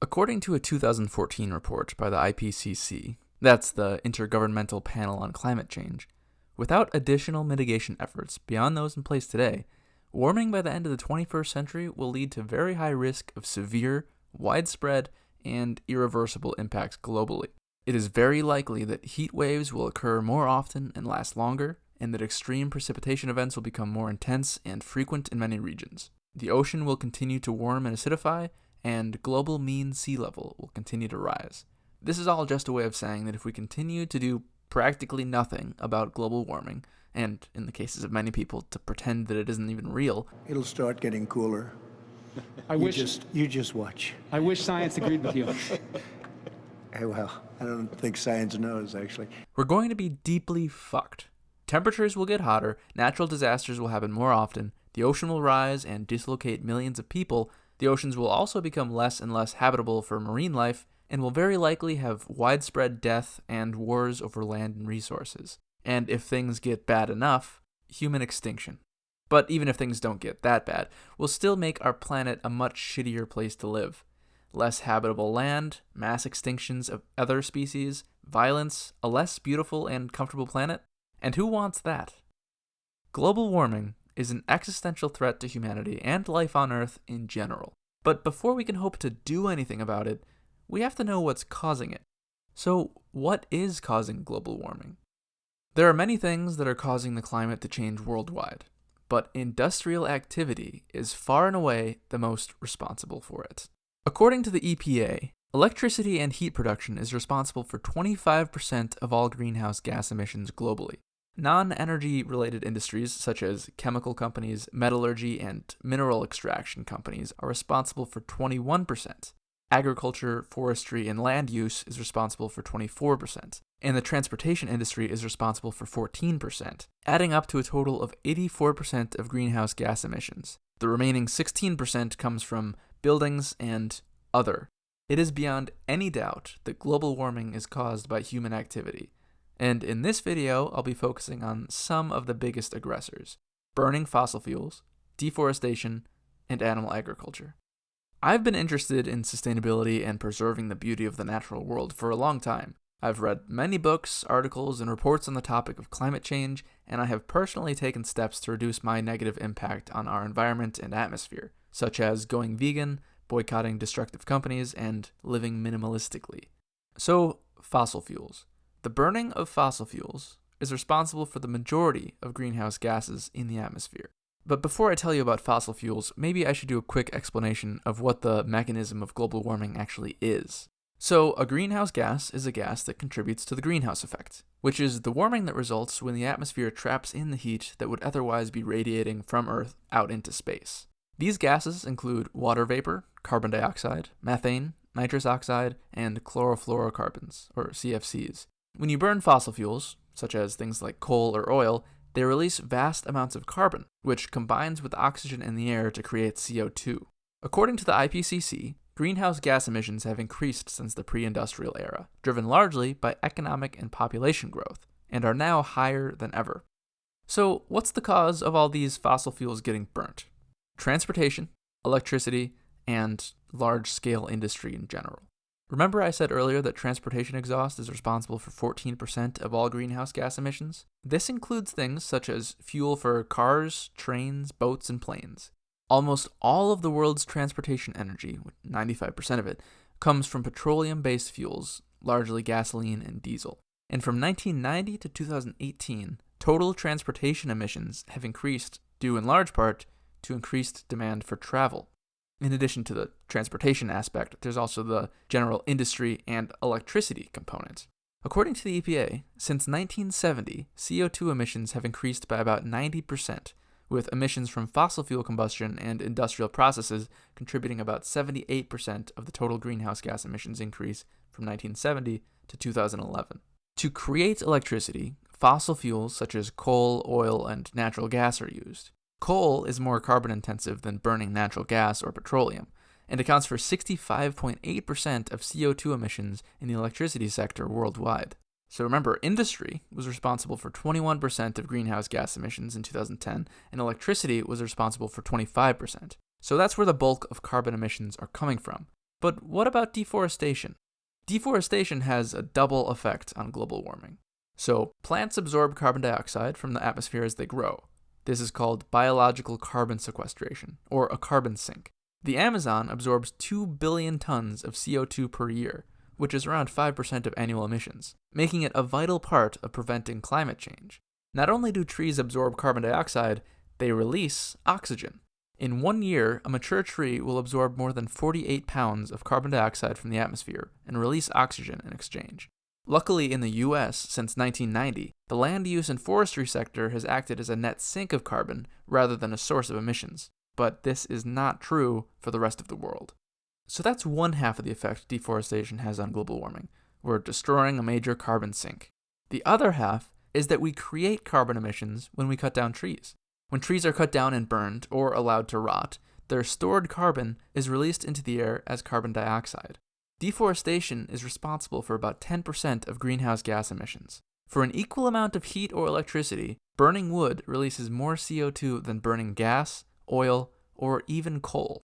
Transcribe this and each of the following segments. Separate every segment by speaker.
Speaker 1: According to a 2014 report by the IPCC, that's the Intergovernmental Panel on Climate Change, without additional mitigation efforts beyond those in place today, warming by the end of the 21st century will lead to very high risk of severe, widespread, and irreversible impacts globally. It is very likely that heat waves will occur more often and last longer, and that extreme precipitation events will become more intense and frequent in many regions. The ocean will continue to warm and acidify, and global mean sea level will continue to rise. This is all just a way of saying that if we continue to do practically nothing about global warming, and in the cases of many people to pretend that it isn't even real,
Speaker 2: it'll start getting cooler. You just watch.
Speaker 3: I wish science agreed with you.
Speaker 2: Well, I don't think science knows, actually.
Speaker 1: We're going to be deeply fucked. Temperatures will get hotter, natural disasters will happen more often, the ocean will rise and dislocate millions of people. The oceans will also become less and less habitable for marine life, and will very likely have widespread death and wars over land and resources. And if things get bad enough, human extinction. But even if things don't get that bad, we'll still make our planet a much shittier place to live. Less habitable land, mass extinctions of other species, violence, a less beautiful and comfortable planet. And who wants that? Global warming is an existential threat to humanity and life on Earth in general. But before we can hope to do anything about it, we have to know what's causing it. So, what is causing global warming? There are many things that are causing the climate to change worldwide, but industrial activity is far and away the most responsible for it. According to the EPA, electricity and heat production is responsible for 25% of all greenhouse gas emissions globally. Non-energy related industries such as chemical companies, metallurgy, and mineral extraction companies are responsible for 21%. Agriculture, forestry, and land use is responsible for 24%, and the transportation industry is responsible for 14%, adding up to a total of 84% of greenhouse gas emissions. The remaining 16% comes from buildings and other. It is beyond any doubt that global warming is caused by human activity. And in this video, I'll be focusing on some of the biggest aggressors: burning fossil fuels, deforestation, and animal agriculture. I've been interested in sustainability and preserving the beauty of the natural world for a long time. I've read many books, articles, and reports on the topic of climate change, and I have personally taken steps to reduce my negative impact on our environment and atmosphere, such as going vegan, boycotting destructive companies, and living minimalistically. So, fossil fuels. The burning of fossil fuels is responsible for the majority of greenhouse gases in the atmosphere. But before I tell you about fossil fuels, maybe I should do a quick explanation of what the mechanism of global warming actually is. So, a greenhouse gas is a gas that contributes to the greenhouse effect, which is the warming that results when the atmosphere traps in the heat that would otherwise be radiating from Earth out into space. These gases include water vapor, carbon dioxide, methane, nitrous oxide, and chlorofluorocarbons, or CFCs. When you burn fossil fuels, such as things like coal or oil, they release vast amounts of carbon, which combines with oxygen in the air to create CO2. According to the IPCC, greenhouse gas emissions have increased since the pre-industrial era, driven largely by economic and population growth, and are now higher than ever. So, what's the cause of all these fossil fuels getting burnt? Transportation, electricity, and large-scale industry in general. Remember I said earlier that transportation exhaust is responsible for 14% of all greenhouse gas emissions? This includes things such as fuel for cars, trains, boats, and planes. Almost all of the world's transportation energy, 95% of it, comes from petroleum-based fuels, largely gasoline and diesel. And from 1990 to 2018, total transportation emissions have increased due in large part to increased demand for travel. In addition to the transportation aspect, there's also the general industry and electricity component. According to the EPA, since 1970, CO2 emissions have increased by about 90%, with emissions from fossil fuel combustion and industrial processes contributing about 78% of the total greenhouse gas emissions increase from 1970 to 2011. To create electricity, fossil fuels such as coal, oil, and natural gas are used. Coal is more carbon intensive than burning natural gas or petroleum, and accounts for 65.8% of CO2 emissions in the electricity sector worldwide. So remember, industry was responsible for 21% of greenhouse gas emissions in 2010, and electricity was responsible for 25%. So that's where the bulk of carbon emissions are coming from. But what about deforestation? Deforestation has a double effect on global warming. So, plants absorb carbon dioxide from the atmosphere as they grow. This is called biological carbon sequestration, or a carbon sink. The Amazon absorbs 2 billion tons of CO2 per year, which is around 5% of annual emissions, making it a vital part of preventing climate change. Not only do trees absorb carbon dioxide, they release oxygen. In 1 year, a mature tree will absorb more than 48 pounds of carbon dioxide from the atmosphere and release oxygen in exchange. Luckily, in the US, since 1990, the land use and forestry sector has acted as a net sink of carbon rather than a source of emissions. But this is not true for the rest of the world. So that's one half of the effect deforestation has on global warming. We're destroying a major carbon sink. The other half is that we create carbon emissions when we cut down trees. When trees are cut down and burned or allowed to rot, their stored carbon is released into the air as carbon dioxide. Deforestation is responsible for about 10% of greenhouse gas emissions. For an equal amount of heat or electricity, burning wood releases more CO2 than burning gas, oil, or even coal.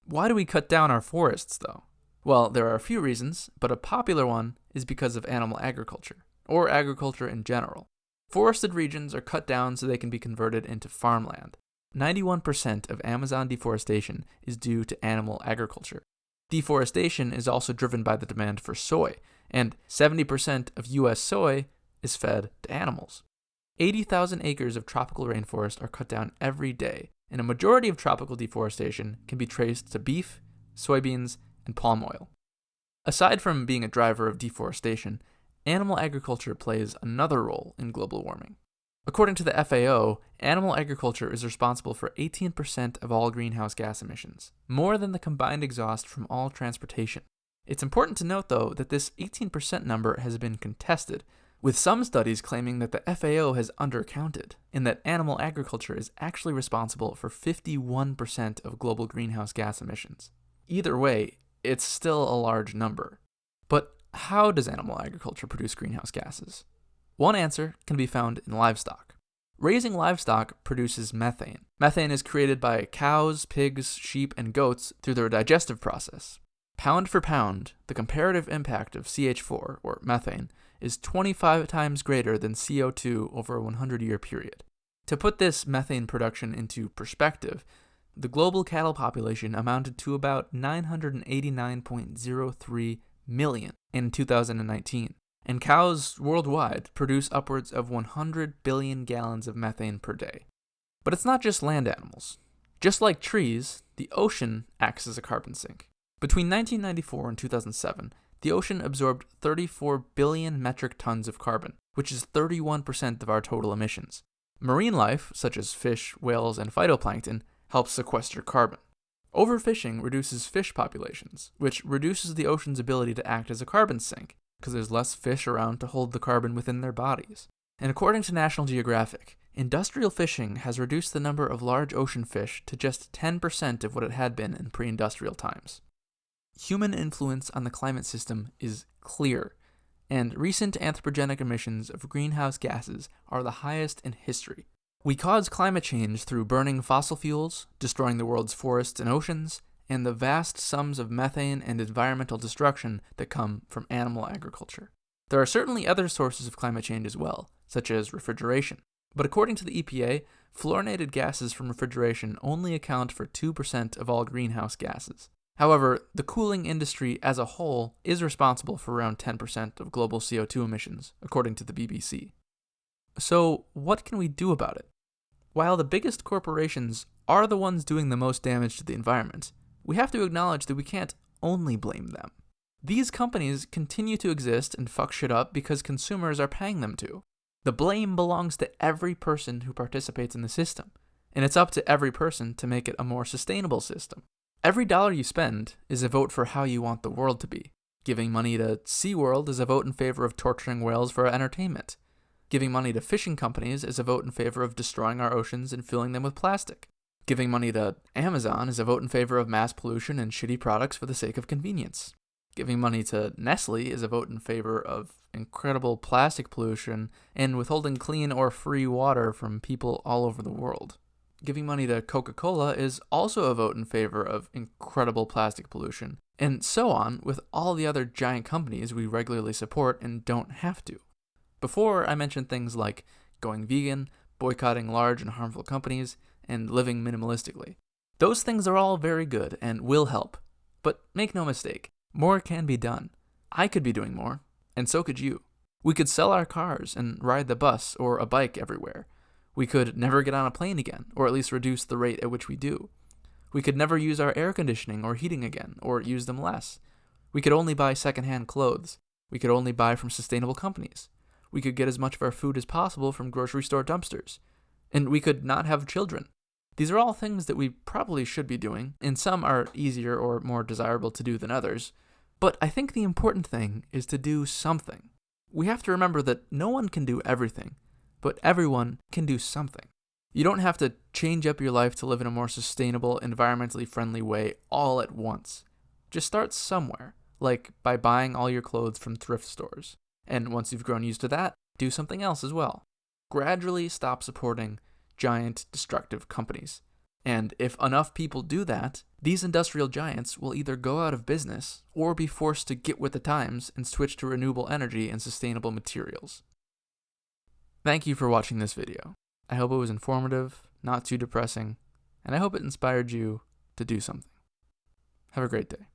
Speaker 1: Why do we cut down our forests, though? Well, there are a few reasons, but a popular one is because of animal agriculture, or agriculture in general. Forested regions are cut down so they can be converted into farmland. 91% of Amazon deforestation is due to animal agriculture. Deforestation is also driven by the demand for soy, and 70% of U.S. soy is fed to animals. 80,000 acres of tropical rainforest are cut down every day, and a majority of tropical deforestation can be traced to beef, soybeans, and palm oil. Aside from being a driver of deforestation, animal agriculture plays another role in global warming. According to the FAO, animal agriculture is responsible for 18% of all greenhouse gas emissions, more than the combined exhaust from all transportation. It's important to note, though, that this 18% number has been contested, with some studies claiming that the FAO has undercounted, and that animal agriculture is actually responsible for 51% of global greenhouse gas emissions. Either way, it's still a large number. But how does animal agriculture produce greenhouse gases? One answer can be found in livestock. Raising livestock produces methane. Methane is created by cows, pigs, sheep, and goats through their digestive process. Pound for pound, the comparative impact of CH4, or methane, is 25 times greater than CO2 over a 100-year period. To put this methane production into perspective, the global cattle population amounted to about 989.03 million in 2019, and cows worldwide produce upwards of 100 billion gallons of methane per day. But it's not just land animals. Just like trees, the ocean acts as a carbon sink. Between 1994 and 2007, the ocean absorbed 34 billion metric tons of carbon, which is 31% of our total emissions. Marine life, such as fish, whales, and phytoplankton, helps sequester carbon. Overfishing reduces fish populations, which reduces the ocean's ability to act as a carbon sink, because there's less fish around to hold the carbon within their bodies. And according to National Geographic, industrial fishing has reduced the number of large ocean fish to just 10% of what it had been in pre-industrial times. Human influence on the climate system is clear, and recent anthropogenic emissions of greenhouse gases are the highest in history. We cause climate change through burning fossil fuels, destroying the world's forests and oceans, and the vast sums of methane and environmental destruction that come from animal agriculture. There are certainly other sources of climate change as well, such as refrigeration. But according to the EPA, fluorinated gases from refrigeration only account for 2% of all greenhouse gases. However, the cooling industry as a whole is responsible for around 10% of global CO2 emissions, according to the BBC. So, what can we do about it? While the biggest corporations are the ones doing the most damage to the environment, we have to acknowledge that we can't only blame them. These companies continue to exist and fuck shit up because consumers are paying them to. The blame belongs to every person who participates in the system, and it's up to every person to make it a more sustainable system. Every dollar you spend is a vote for how you want the world to be. Giving money to SeaWorld is a vote in favor of torturing whales for entertainment. Giving money to fishing companies is a vote in favor of destroying our oceans and filling them with plastic. Giving money to Amazon is a vote in favor of mass pollution and shitty products for the sake of convenience. Giving money to Nestle is a vote in favor of incredible plastic pollution and withholding clean or free water from people all over the world. Giving money to Coca-Cola is also a vote in favor of incredible plastic pollution, and so on with all the other giant companies we regularly support and don't have to. Before, I mentioned things like going vegan, boycotting large and harmful companies, and living minimalistically. Those things are all very good and will help. But make no mistake, more can be done. I could be doing more, and so could you. We could sell our cars and ride the bus or a bike everywhere. We could never get on a plane again, or at least reduce the rate at which we do. We could never use our air conditioning or heating again, or use them less. We could only buy secondhand clothes. We could only buy from sustainable companies. We could get as much of our food as possible from grocery store dumpsters. And we could not have children. These are all things that we probably should be doing, and some are easier or more desirable to do than others. But I think the important thing is to do something. We have to remember that no one can do everything, but everyone can do something. You don't have to change up your life to live in a more sustainable, environmentally friendly way all at once. Just start somewhere, like by buying all your clothes from thrift stores. And once you've grown used to that, do something else as well. Gradually stop supporting giant, destructive companies. And if enough people do that, these industrial giants will either go out of business or be forced to get with the times and switch to renewable energy and sustainable materials. Thank you for watching this video. I hope it was informative, not too depressing, and I hope it inspired you to do something. Have a great day.